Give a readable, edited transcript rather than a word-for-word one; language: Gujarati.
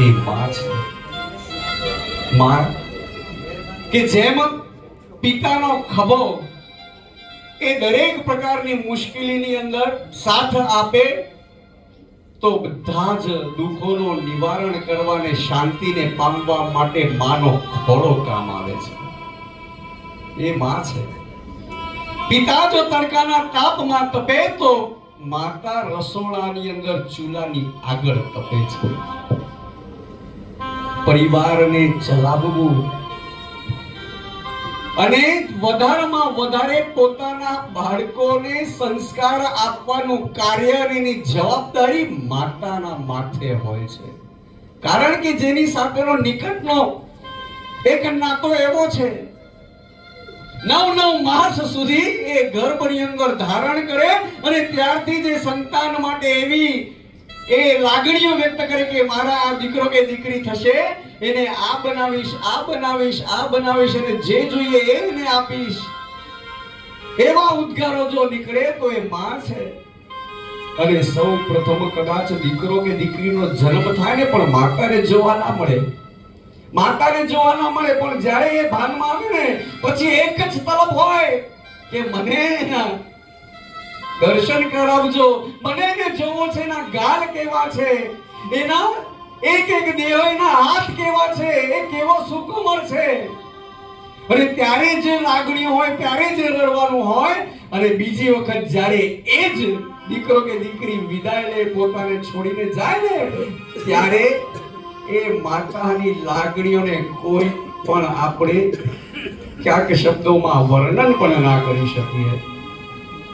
એ માં છે. માં કે જેમ પિતાનો ખભો એ દરેક પ્રકારની મુશ્કેલીની અંદર સાથ આપે તો બધા જ દુઃખોનું નિવારણ કરવા અને શાંતિને પામવા માટે માનો ખોળો કામ આવે છે. એ માં છે. પિતા જો તડકાના તાપમાં તપે તો માતા રસોડાની અંદર ચૂલાની આગળ તપે છે. પરિવારને ચલાવવું અને વધારેમાં વધારે પોતાના બાળકોને સંસ્કાર આપવાનું કાર્ય અને એની જવાબદારી માતાના માથે હોય છે. કારણ કે જેની સાથેનો નિકટનો એક નાતો એવો છે, 9 માસ સુધી એ ગર્ભની અંદર ધારણ કરે અને ત્યારથી જે સંતાન માટે એવી એ લાગણીઓ વ્યક્ત કરે કે મારા આ દીકરો કે દીકરી થશે, એને આ બનાવીશ, આ બનાવીશ, આ બનાવીશ અને જે જોઈએ એને આપીશ, એવા ઉદ્ગારો જો નીકળે તો એ માં છે. અને સૌ પ્રથમ કદાચ દીકરો કે દીકરીનો જન્મ થાય ને પણ માતાને જોવા ના મળે, માતાને જોવા ના મળે. પણ જ્યારે એ ભાનમાં આવે ને પછી એક જ તલબ હોય કે મને દર્શન કરાવજો, મને એને જોવો છે, એના ગાલ કેવા છે, એના એક એક દેહ, એના હાથ કેવા છે, એ કેવો સુકુમાર છે. અને ત્યારે જે લાગણીઓ હોય ત્યારે જ રડવાનું હોય. અને બીજી વખત જ્યારે એ જ દીકરો કે દીકરી વિદાય લે, પોતાને છોડીને જાય ને, ત્યારે એ માતાની લાગણીઓને કોઈ પણ આપણે ક્યાંક શબ્દોમાં વર્ણન પણ ના કરી શકીએ.